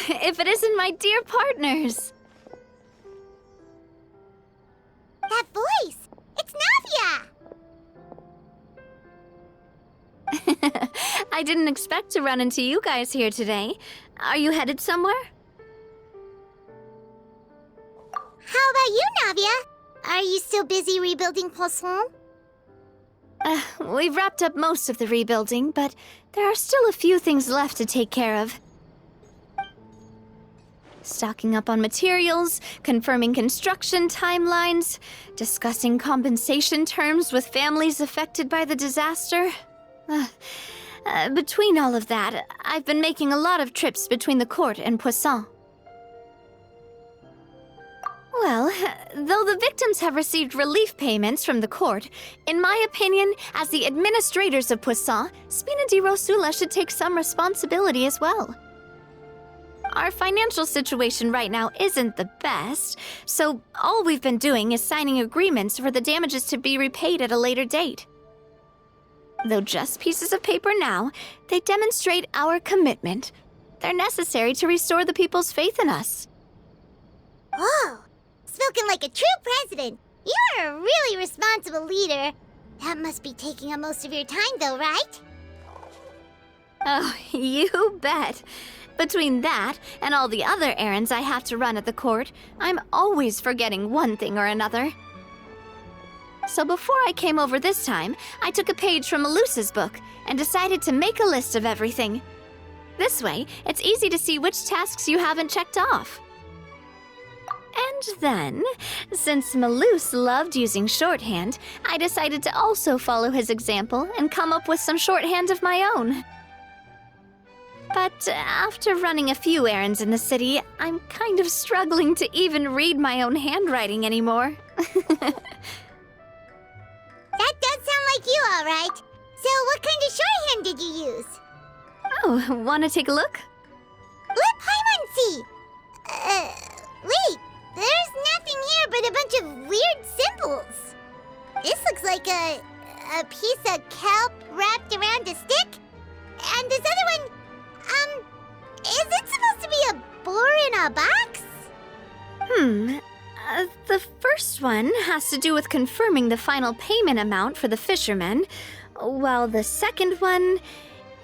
if it isn't my dear partners? That voice! It's Navia! I didn't expect to run into you guys here today. Are you headed somewhere? How about you, Navia? Are you still busy rebuilding Poisson? We've wrapped up most of the rebuilding, but there are still a few things left to take care of. Stocking up on materials, confirming construction timelines, discussing compensation terms with families affected by the disaster. Between all of that, I've been making a lot of trips between the court and Poisson. Well, though the victims have received relief payments from the court, in my opinion, as the administrators of Poisson, Spina di Rosula should take some responsibility as well. Our financial situation right now isn't the best, so all we've been doing is signing agreements for the damages to be repaid at a later date. Though just pieces of paper now, they demonstrate our commitment. They're necessary to restore the people's faith in us. Oh, spoken like a true president. You're a really responsible leader. That must be taking up most of your time, though, right? Oh, you bet. Between that and all the other errands I have to run at the court, I'm always forgetting one thing or another. So before I came over this time, I took a page from Melusa's book and decided to make a list of everything. This way, it's easy to see which tasks you haven't checked off. And then, since Melus loved using shorthand, I decided to also follow his example and come up with some shorthand of my own. But after running a few errands in the city, I'm kind of struggling to even read my own handwriting anymore. That does sound like you, all right. So what kind of shorthand did you use? Oh, want to take a look? Let Paimon see. Wait, there's nothing here but a bunch of weird symbols. This looks like a piece of kelp wrapped around a stick. And this other one, is it supposed to be a boar in a box? The first one has to do with confirming the final payment amount for the fishermen, while the second one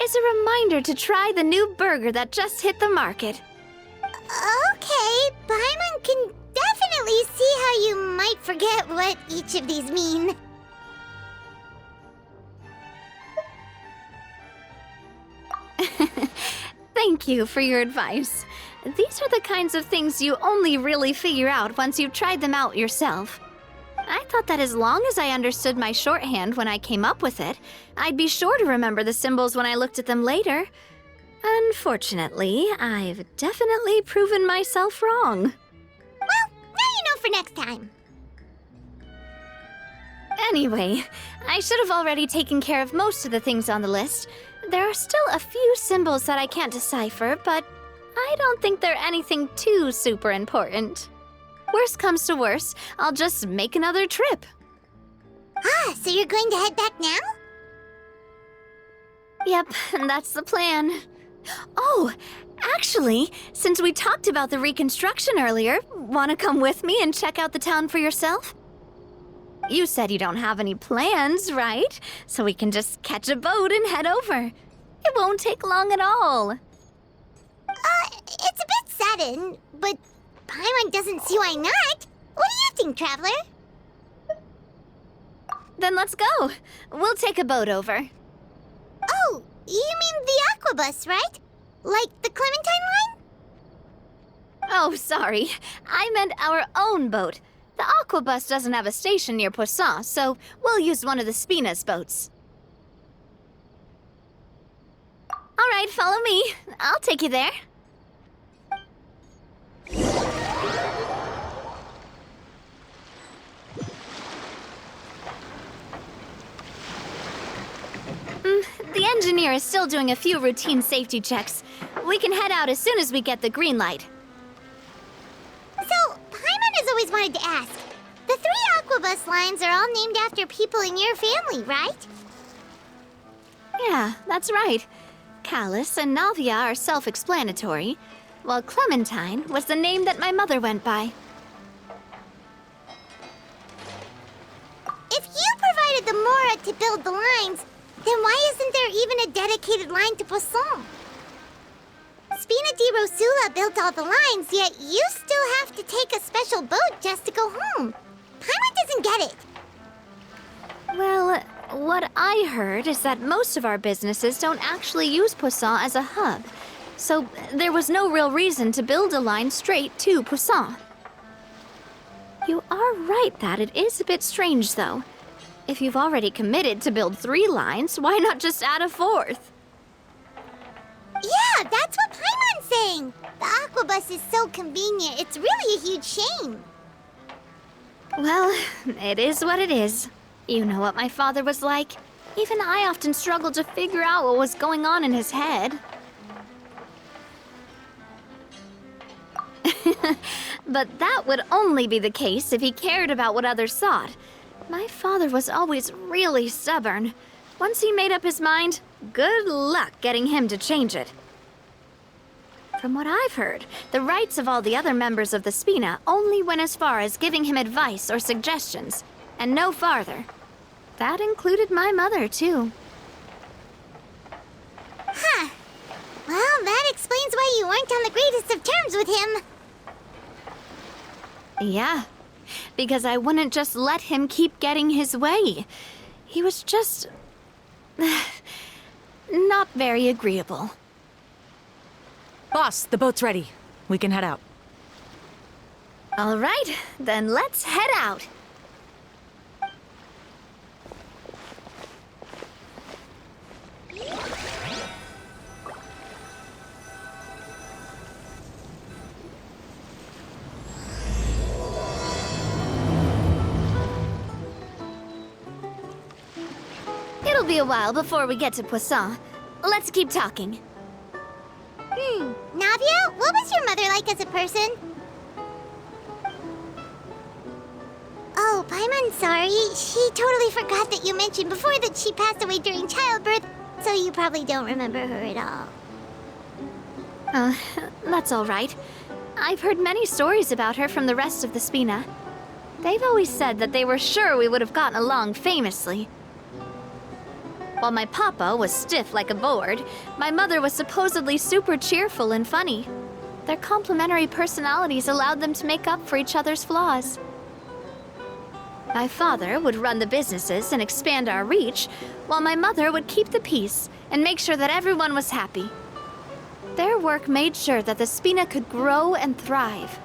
is a reminder to try the new burger that just hit the market. Okay, Paimon can definitely see how you might forget what each of these mean. Thank you for your advice. These are the kinds of things you only really figure out once you've tried them out yourself. I thought that as long as I understood my shorthand when I came up with it, I'd be sure to remember the symbols when I looked at them later. Unfortunately, I've definitely proven myself wrong. Well, now you know for next time. Anyway, I should have already taken care of most of the things on the list. There are still a few symbols that I can't decipher, but I don't think they're anything too super important. Worst comes to worst, I'll just make another trip. So you're going to head back now? Yep, that's the plan. Oh, actually, since we talked about the reconstruction earlier, want to come with me and check out the town for yourself? You said you don't have any plans, right? So we can just catch a boat and head over. It won't take long at all. It's a bit sudden, but Paimon doesn't see why not. What do you think, Traveler? Then let's go. We'll take a boat over. Oh, you mean the Aquabus, right? Like the Clementine line? Oh, sorry. I meant our own boat. The Aquabus doesn't have a station near Poisson, so we'll use one of the Spina's boats. All right, follow me. I'll take you there. The engineer is still doing a few routine safety checks. We can head out as soon as we get the green light. So, Paimon has always wanted to ask. The 3 Aquabus lines are all named after people in your family, right? Yeah, that's right. Callus and Navia are self-explanatory. while Clementine was the name that my mother went by. If you provided the Mora to build the lines, then why isn't there even a dedicated line to Poisson? Spina di Rosula built all the lines, yet you still have to take a special boat just to go home. Paimon doesn't get it. Well, what I heard is that most of our businesses don't actually use Poisson as a hub, so there was no real reason to build a line straight to Poisson. You are right that it is a bit strange, though. If you've already committed to build 3 lines, why not just add a 4th? Yeah, that's what Paimon's saying. The Aquabus is so convenient, it's really a huge shame. Well, it is what it is. You know what my father was like. Even I often struggled to figure out what was going on in his head. But that would only be the case if he cared about what others thought. My father was always really stubborn. Once he made up his mind, good luck getting him to change it. From what I've heard, the rights of all the other members of the Spina only went as far as giving him advice or suggestions, and no farther. That included my mother, too. Huh. Well, that explains why you weren't on the greatest of terms with him. Yeah, because I wouldn't just let him keep getting his way. He was just... not very agreeable. Boss, the boat's ready. We can head out. All right, then let's head out. It'll be a while before we get to Poisson. Let's keep talking. Navia, what was your mother like as a person? Oh, Paimon, sorry. She totally forgot that you mentioned before that she passed away during childbirth, so you probably don't remember her at all. That's all right. I've heard many stories about her from the rest of the Spina. They've always said that they were sure we would have gotten along famously. While my papa was stiff like a board, my mother was supposedly super cheerful and funny. Their complementary personalities allowed them to make up for each other's flaws. My father would run the businesses and expand our reach, while my mother would keep the peace and make sure that everyone was happy. Their work made sure that the Spina could grow and thrive.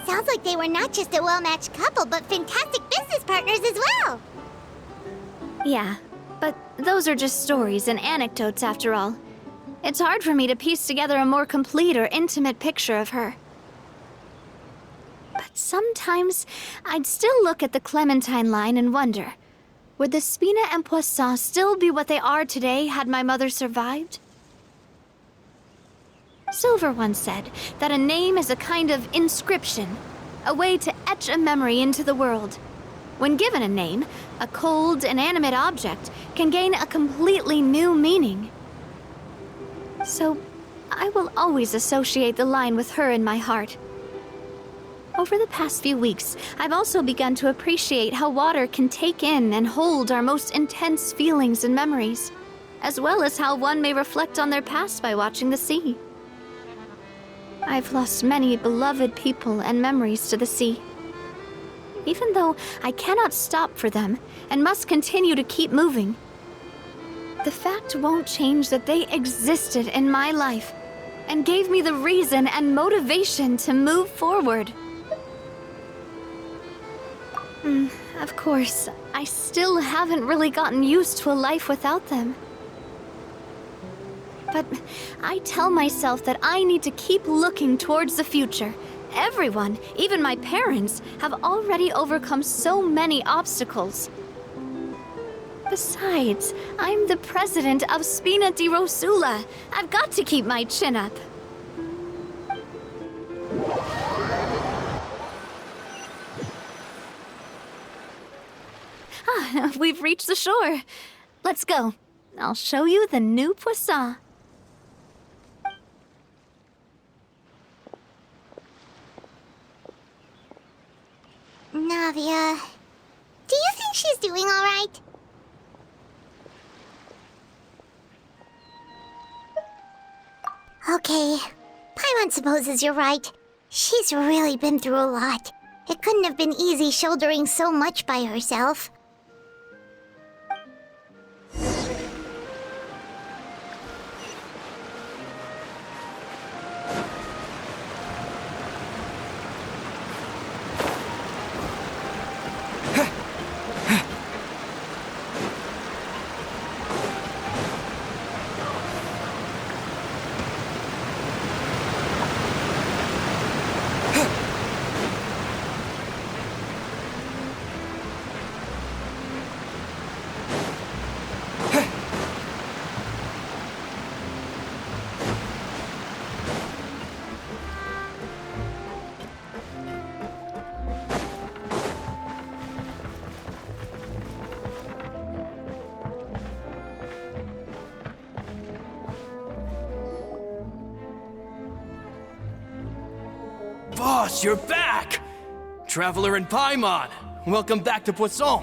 Sounds like they were not just a well-matched couple, but fantastic business partners as well. Yeah, but those are just stories and anecdotes after all. It's hard for me to piece together a more complete or intimate picture of her. But sometimes I'd still look at the Clementine line and wonder, would the Spina and Poisson still be what they are today had my mother survived? Silver once said that a name is a kind of inscription, a way to etch a memory into the world. When given a name, a cold, inanimate object can gain a completely new meaning. So, I will always associate the line with her in my heart. Over the past few weeks, I've also begun to appreciate how water can take in and hold our most intense feelings and memories, as well as how one may reflect on their past by watching the sea. I've lost many beloved people and memories to the sea. Even though I cannot stop for them and must continue to keep moving, the fact won't change that they existed in my life and gave me the reason and motivation to move forward. Of course, I still haven't really gotten used to a life without them. But I tell myself that I need to keep looking towards the future. Everyone, even my parents, have already overcome so many obstacles. Besides, I'm the president of Spina di Rosula. I've got to keep my chin up. We've reached the shore. Let's go. I'll show you the new Poisson. Navia. Do you think she's doing all right? Okay. Paimon supposes you're right. She's really been through a lot. It couldn't have been easy shouldering so much by herself. Boss, you're back! Traveler and Paimon, welcome back to Poisson.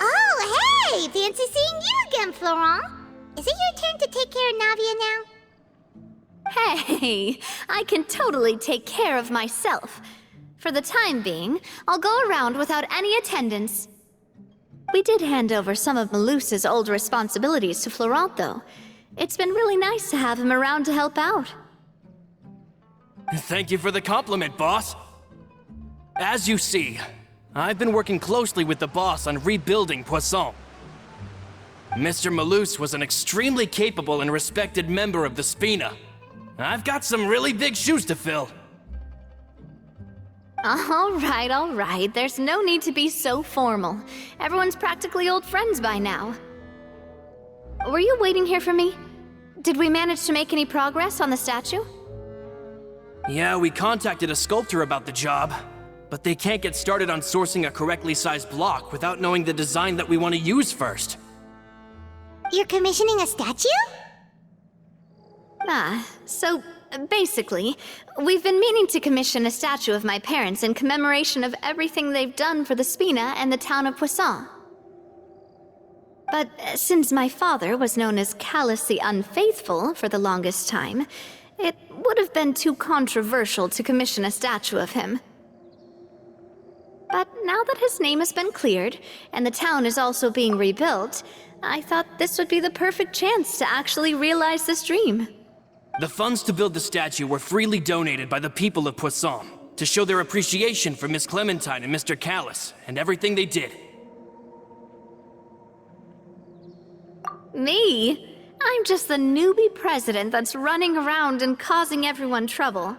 Oh, hey! Fancy seeing you again, Florent. Is it your turn to take care of Navia now? Hey, I can totally take care of myself. For the time being, I'll go around without any attendance. We did hand over some of Malus's old responsibilities to Florent, though. It's been really nice to have him around to help out. Thank you for the compliment, boss. As you see, I've been working closely with the boss on rebuilding Poisson. Mr. Malus was an extremely capable and respected member of the Spina. I've got some really big shoes to fill. All right. There's no need to be so formal. Everyone's practically old friends by now. Were you waiting here for me? Did we manage to make any progress on the statue? Yeah, we contacted a sculptor about the job, but they can't get started on sourcing a correctly sized block without knowing the design that we want to use first. You're commissioning a statue? So basically, we've been meaning to commission a statue of my parents in commemoration of everything they've done for the Spina and the town of Poisson. But since my father was known as Callus the Unfaithful for the longest time, it would have been too controversial to commission a statue of him. But now that his name has been cleared, and the town is also being rebuilt, I thought this would be the perfect chance to actually realize this dream. The funds to build the statue were freely donated by the people of Poisson to show their appreciation for Miss Clementine and Mr. Callus and everything they did. Me? I'm just the newbie president that's running around and causing everyone trouble.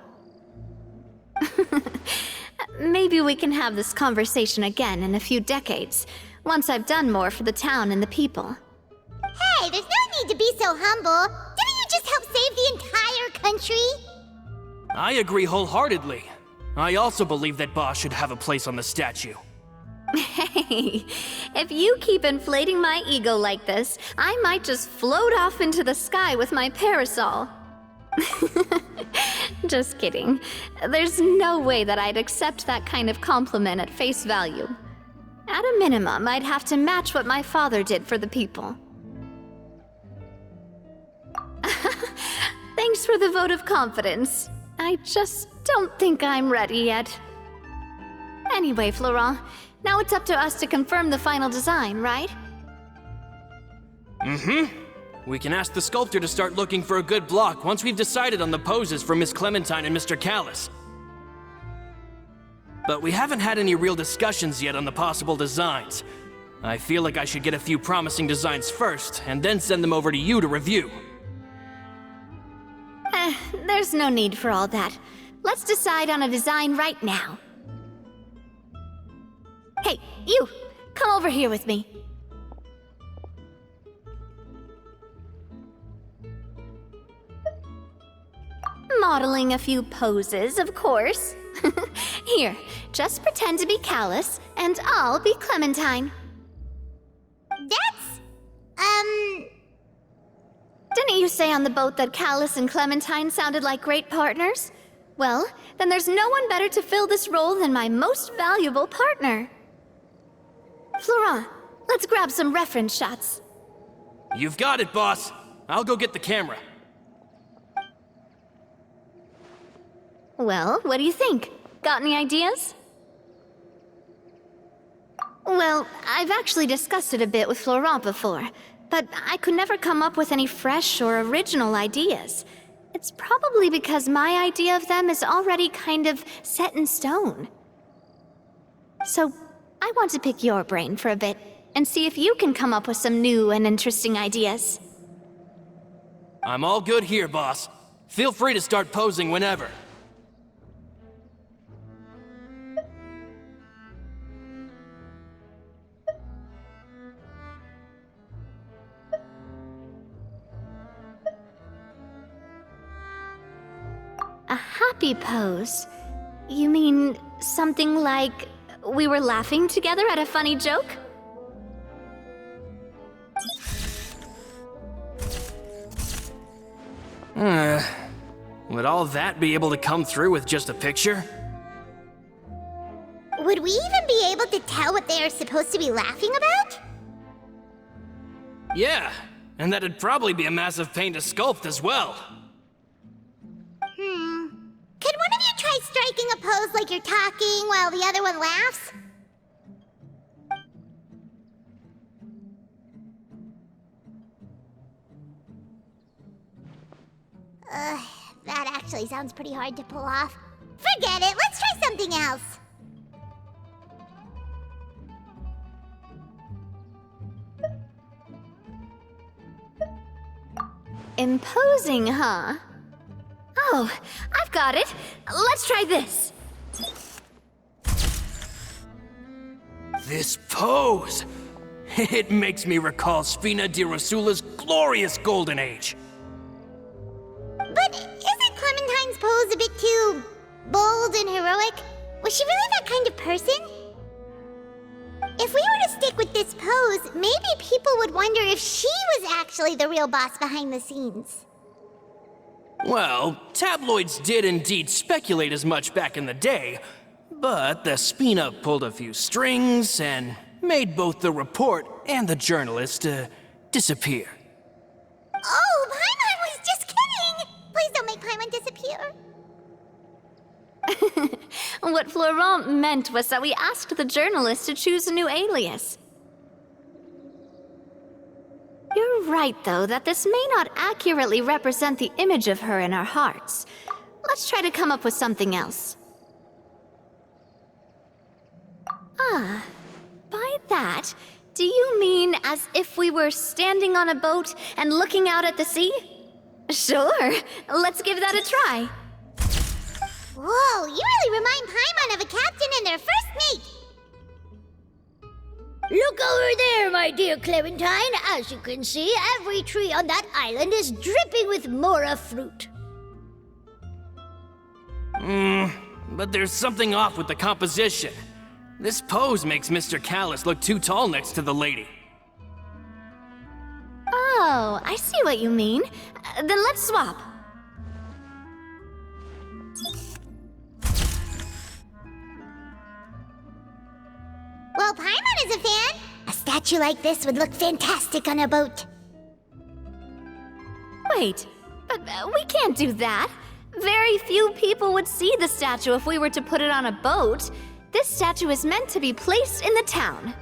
Maybe we can have this conversation again in a few decades, once I've done more for the town and the people. Hey, there's no need to be so humble. Didn't you just help save the entire country? I agree wholeheartedly. I also believe that Boss should have a place on the statue. Hey, if you keep inflating my ego like this, I might just float off into the sky with my parasol. Just kidding. There's no way that I'd accept that kind of compliment at face value. At a minimum, I'd have to match what my father did for the people. Thanks for the vote of confidence. I just don't think I'm ready yet. Anyway, Florent, now it's up to us to confirm the final design, right? We can ask the sculptor to start looking for a good block once we've decided on the poses for Miss Clementine and Mr. Callus. But we haven't had any real discussions yet on the possible designs. I feel like I should get a few promising designs first, and then send them over to you to review. There's no need for all that. Let's decide on a design right now. Hey, you! Come over here with me. Modeling a few poses, of course. Here, just pretend to be Callus, and I'll be Clementine. That's, Didn't you say on the boat that Callus and Clementine sounded like great partners? Well, then there's no one better to fill this role than my most valuable partner. Florent, let's grab some reference shots. You've got it, boss. I'll go get the camera. Well, what do you think? Got any ideas? Well, I've actually discussed it a bit with Florent before, but I could never come up with any fresh or original ideas. It's probably because my idea of them is already kind of set in stone. So, I want to pick your brain for a bit and see if you can come up with some new and interesting ideas. I'm all good here, boss. Feel free to start posing whenever. A happy pose? You mean something like we were laughing together at a funny joke? Would all that be able to come through with just a picture? Would we even be able to tell what they are supposed to be laughing about? Yeah, and that'd probably be a massive pain to sculpt as well. Could one of you try striking a pose like you're talking while the other one laughs? That actually sounds pretty hard to pull off. Forget it, let's try something else. Imposing, huh? Oh, I've got it. Let's try this. This pose! It makes me recall Spina di Rosula's glorious golden age. But isn't Clementine's pose a bit too bold and heroic? Was she really that kind of person? If we were to stick with this pose, maybe people would wonder if she was actually the real boss behind the scenes. Well, tabloids did indeed speculate as much back in the day, but the Spina pulled a few strings and made both the report and the journalist disappear. Oh, Paimon was just kidding! Please don't make Paimon disappear. What Florent meant was that we asked the journalist to choose a new alias. You're right, though, that this may not accurately represent the image of her in our hearts. Let's try to come up with something else. Ah, by that, do you mean as if we were standing on a boat and looking out at the sea? Sure, let's give that a try. Whoa, you really remind Paimon of a captain and their first mate. Look over there, my dear Clementine. As you can see, every tree on that island is dripping with mora fruit. But there's something off with the composition. This pose makes Mr. Callus look too tall next to the lady. Oh, I see what you mean. Then let's swap. Well, Paimon is a fan. A statue like this would look fantastic on a boat. Wait, but we can't do that. Very few people would see the statue if we were to put it on a boat. This statue is meant to be placed in the town.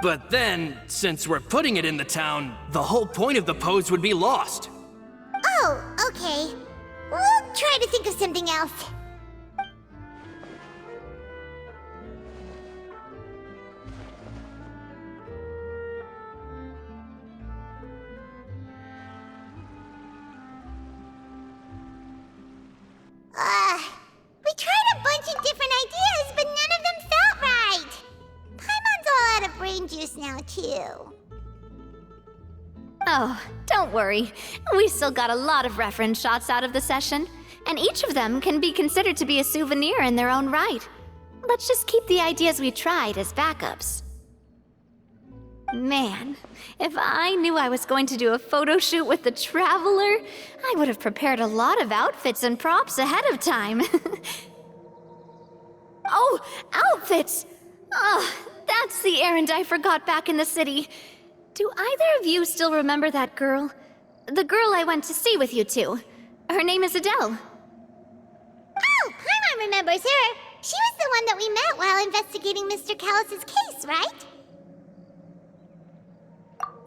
But then, since we're putting it in the town, the whole point of the pose would be lost. Oh, okay. We'll try to think of something else. We tried a bunch of different ideas, but none of them felt right. Paimon's all out of brain juice now, too. Oh, don't worry. We still got a lot of reference shots out of the session, and each of them can be considered to be a souvenir in their own right. Let's just keep the ideas we tried as backups. Man, if I knew I was going to do a photo shoot with the Traveler, I would have prepared a lot of outfits and props ahead of time. Oh, outfits! That's the errand I forgot back in the city. Do either of you still remember that girl? The girl I went to see with you two. Her name is Adele. Oh, Paimon remembers her. She was the one that we met while investigating Mr. Callus's case, right?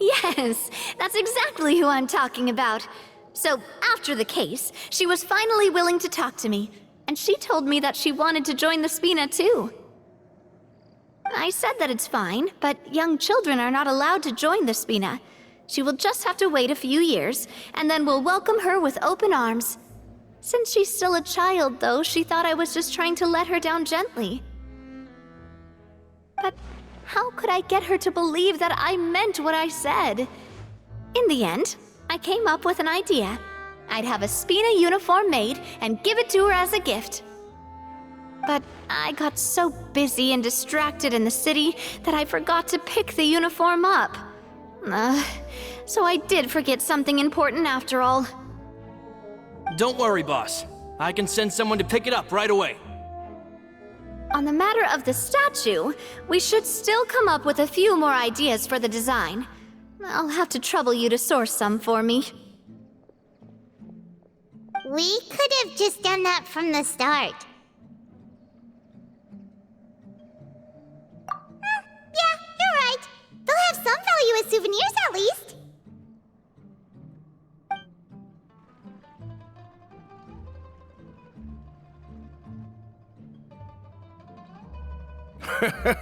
Yes, that's exactly who I'm talking about. So, after the case, she was finally willing to talk to me, and she told me that she wanted to join the Spina too. I said that it's fine, but young children are not allowed to join the Spina. She will just have to wait a few years, and then we'll welcome her with open arms. Since she's still a child, though, she thought I was just trying to let her down gently. But how could I get her to believe that I meant what I said? In the end, I came up with an idea. I'd have a Spina uniform made and give it to her as a gift. But I got so busy and distracted in the city that I forgot to pick the uniform up. So I did forget something important after all. Don't worry, boss. I can send someone to pick it up right away. On the matter of the statue, we should still come up with a few more ideas for the design. I'll have to trouble you to source some for me. We could have just done that from the start. Yeah, you're right. They'll have some value as souvenirs at least.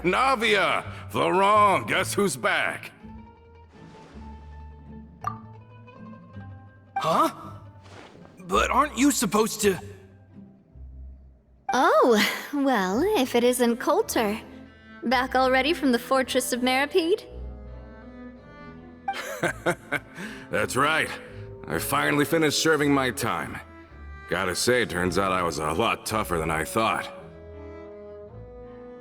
Navia! Florent, guess who's back? Huh? But aren't you supposed to... Oh, well, if it isn't Coulter. Back already from the Fortress of Meripede? That's right. I finally finished serving my time. Gotta say, turns out I was a lot tougher than I thought.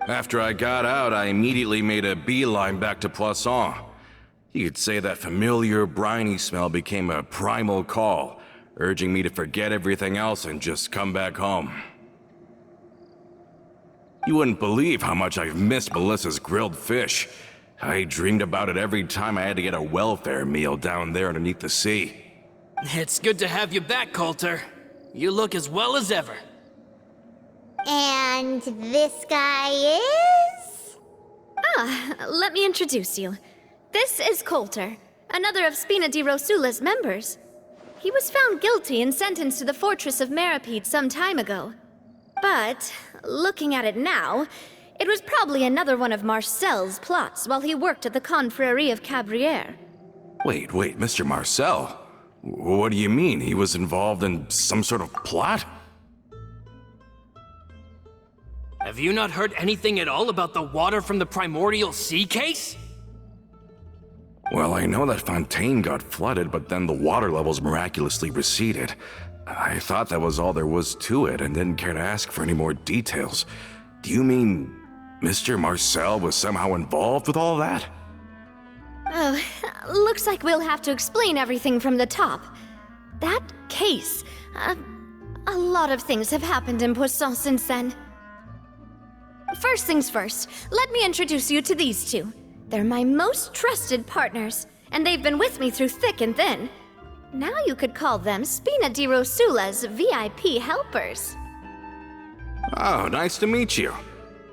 After I got out, I immediately made a beeline back to Poisson. You could say that familiar, briny smell became a primal call, urging me to forget everything else and just come back home. You wouldn't believe how much I've missed Melissa's grilled fish. I dreamed about it every time I had to get a welfare meal down there underneath the sea. It's good to have you back, Coulter. You look as well as ever. And this guy is? Let me introduce you. This is Coulter, another of Spina di Rosula's members. He was found guilty and sentenced to the Fortress of Meripede some time ago. But, looking at it now, it was probably another one of Marcel's plots while he worked at the Confrérie of Cabrières. Wait, Mr. Marcel? What do you mean? He was involved in some sort of plot? Have you not heard anything at all about the water from the primordial sea case? Well, I know that Fontaine got flooded, but then the water levels miraculously receded. I thought that was all there was to it and didn't care to ask for any more details. Do you mean Mr. Marcel was somehow involved with all that? Oh, looks like we'll have to explain everything from the top. That case, a lot of things have happened in Poisson since then. First things first, let me introduce you to these two. They're my most trusted partners, and they've been with me through thick and thin. Now you could call them Spina di Rosula's VIP helpers. Oh, nice to meet you.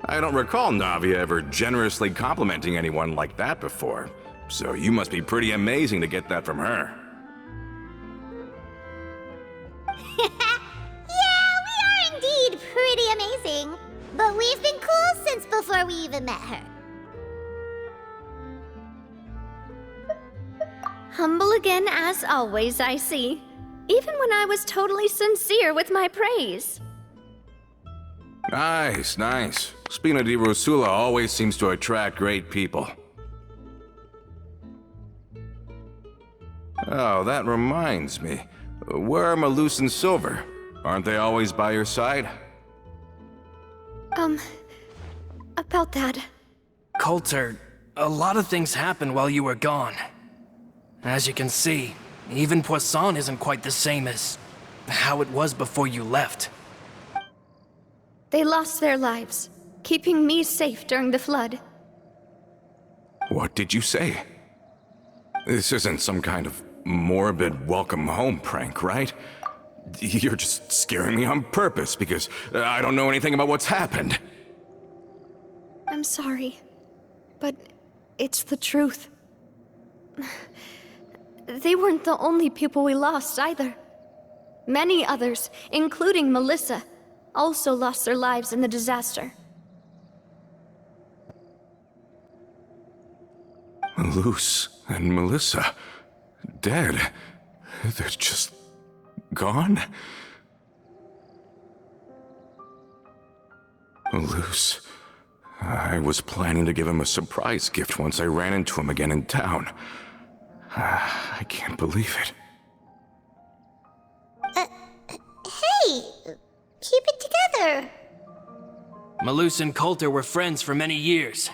I don't recall Navia ever generously complimenting anyone like that before, so you must be pretty amazing to get that from her. Yeah, we are indeed pretty amazing. But we've been cool since before we even met her. Humble again as always, I see. Even when I was totally sincere with my praise. Nice. Spina di Rosula always seems to attract great people. Oh, that reminds me. Where are Malus and Silver? Aren't they always by your side? About that. Coulter, a lot of things happened while you were gone. As you can see, even Poisson isn't quite the same as how it was before you left. They lost their lives, keeping me safe during the flood. What did you say? This isn't some kind of morbid welcome home prank, right? You're just scaring me on purpose because I don't know anything about what's happened. I'm sorry, but it's the truth. They weren't the only people we lost either. Many others, including Melissa, also lost their lives in the disaster. Luce and Melissa, dead. They're just gone? Luce, I was planning to give him a surprise gift once I ran into him again in town. I can't believe it. Hey, keep it together. Malus and Coulter were friends for many years,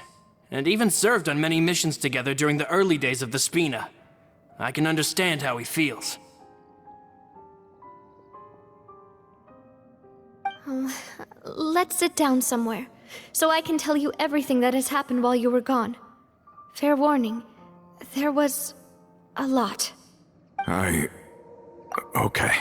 and even served on many missions together during the early days of the Spina. I can understand how he feels. Let's sit down somewhere, so I can tell you everything that has happened while you were gone. Fair warning, there was a lot. Okay.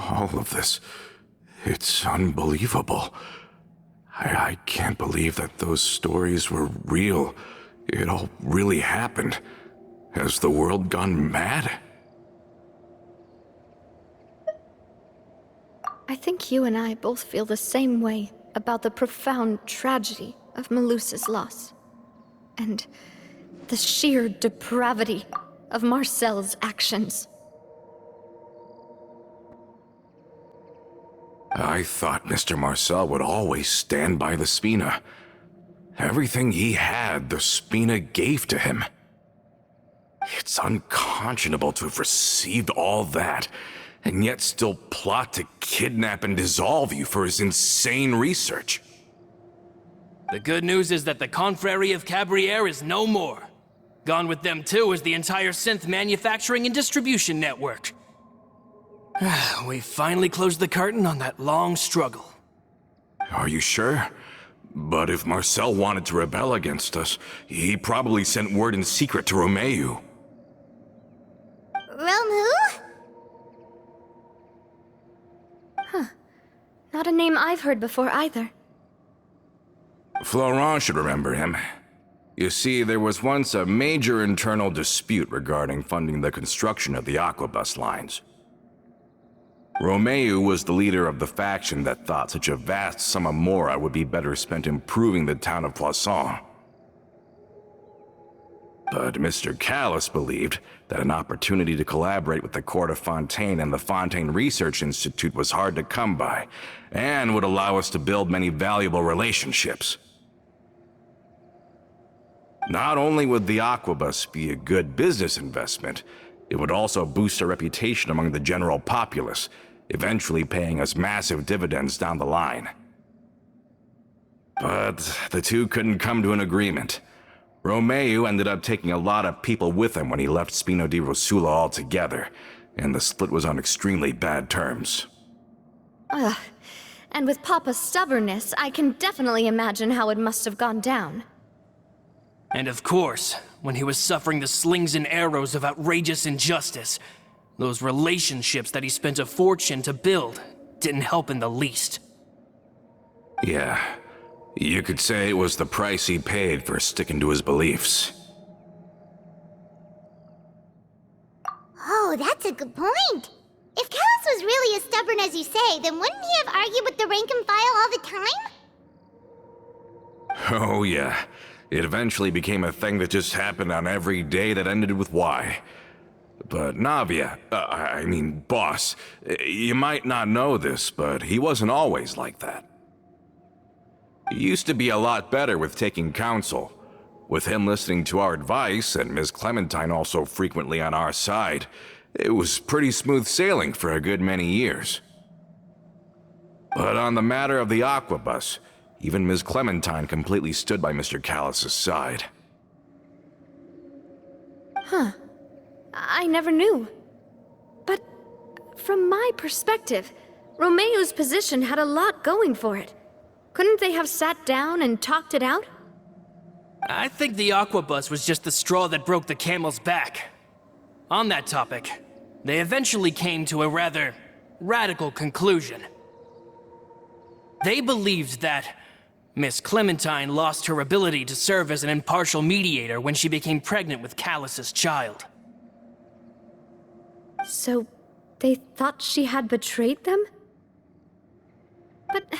All of this, it's unbelievable. I can't believe that those stories were real. It all really happened. Has the world gone mad? I think you and I both feel the same way about the profound tragedy of Melusa's loss. And the sheer depravity of Marcel's actions. I thought Mr. Marcel would always stand by the Spina. Everything he had, the Spina gave to him. It's unconscionable to have received all that, and yet still plot to kidnap and dissolve you for his insane research. The good news is that the Confrérie of Cabrières is no more. Gone with them too is the entire synth manufacturing and distribution network. We finally closed the curtain on that long struggle. Are you sure? But if Marcel wanted to rebel against us, he probably sent word in secret to Romeu. Romu? Not a name I've heard before either. Florent should remember him. You see, there was once a major internal dispute regarding funding the construction of the Aquabus lines. Romeu was the leader of the faction that thought such a vast sum of mora would be better spent improving the town of Poisson. But Mr. Callis believed that an opportunity to collaborate with the court of Fontaine and the Fontaine Research Institute was hard to come by, and would allow us to build many valuable relationships. Not only would the Aquabus be a good business investment, it would also boost our reputation among the general populace, eventually paying us massive dividends down the line. But the two couldn't come to an agreement. Romeu ended up taking a lot of people with him when he left Spino di Rosula altogether, and the split was on extremely bad terms. And with Papa's stubbornness, I can definitely imagine how it must have gone down. And of course, when he was suffering the slings and arrows of outrageous injustice, those relationships that he spent a fortune to build didn't help in the least. Yeah, you could say it was the price he paid for sticking to his beliefs. Oh, that's a good point. If Callus was really as stubborn as you say, then wouldn't he have argued with the rank and file all the time? Oh, yeah. It eventually became a thing that just happened on every day that ended with Y. But Navia, boss, you might not know this, but he wasn't always like that. He used to be a lot better with taking counsel. With him listening to our advice, and Ms. Clementine also frequently on our side, it was pretty smooth sailing for a good many years. But on the matter of the Aquabus, even Ms. Clementine completely stood by Mr. Callus's side. I never knew. But from my perspective, Romeo's position had a lot going for it. Couldn't they have sat down and talked it out? I think the Aquabus was just the straw that broke the camel's back. On that topic, they eventually came to a rather radical conclusion. They believed that Miss Clementine lost her ability to serve as an impartial mediator when she became pregnant with Callus's child. So, they thought she had betrayed them? But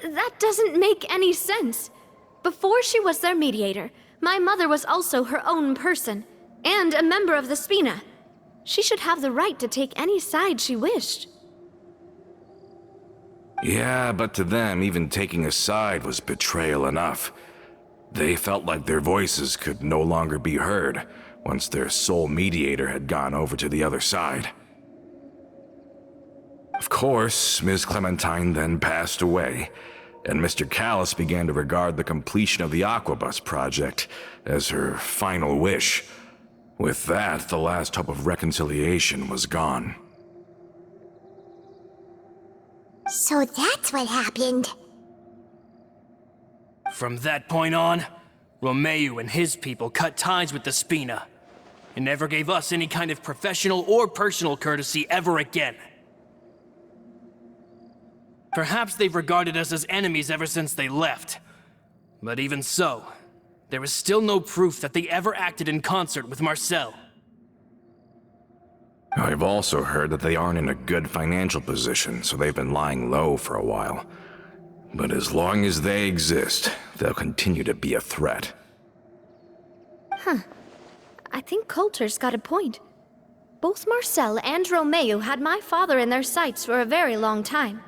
that doesn't make any sense. Before she was their mediator, my mother was also her own person, and a member of the Spina. She should have the right to take any side she wished. Yeah, but to them, even taking a side was betrayal enough. They felt like their voices could no longer be heard once their sole mediator had gone over to the other side. Of course, Ms. Clementine then passed away, and Mr. Callus began to regard the completion of the Aquabus project as her final wish. With that, the last hope of reconciliation was gone. So that's what happened. From that point on, Romeo and his people cut ties with the Spina, and never gave us any kind of professional or personal courtesy ever again. Perhaps they've regarded us as enemies ever since they left. But even so, there is still no proof that they ever acted in concert with Marcel. I've also heard that they aren't in a good financial position, so they've been lying low for a while. But as long as they exist, they'll continue to be a threat. I think Coulter's got a point. Both Marcel and Romeo had my father in their sights for a very long time.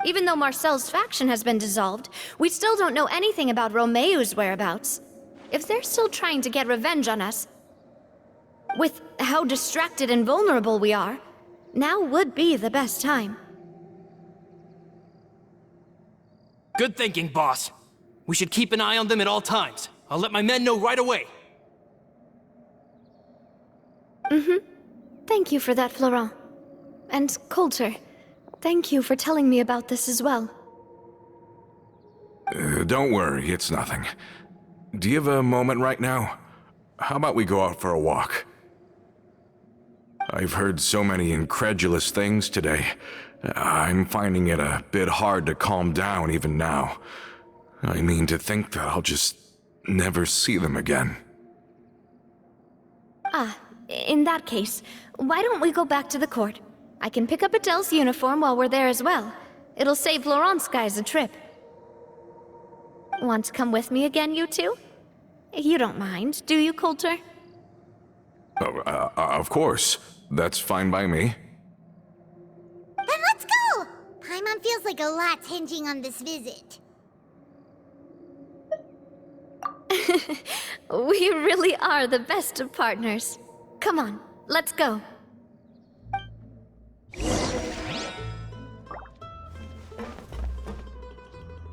Even though Marcel's faction has been dissolved, we still don't know anything about Romeo's whereabouts. If they're still trying to get revenge on us, with how distracted and vulnerable we are, now would be the best time. Good thinking, boss. We should keep an eye on them at all times. I'll let my men know right away. Thank you for that, Florent. And Coulter, thank you for telling me about this as well. Don't worry, it's nothing. Do you have a moment right now? How about we go out for a walk? I've heard so many incredulous things today. I'm finding it a bit hard to calm down even now. I mean, to think that I'll just never see them again. In that case, why don't we go back to the court? I can pick up Adele's uniform while we're there as well. It'll save Laurent's guys a trip. Want to come with me again, you two? You don't mind, do you, Coulter? Of course. That's fine by me. Then let's go! Paimon feels like a lot's hinging on this visit. We really are the best of partners. Come on, let's go.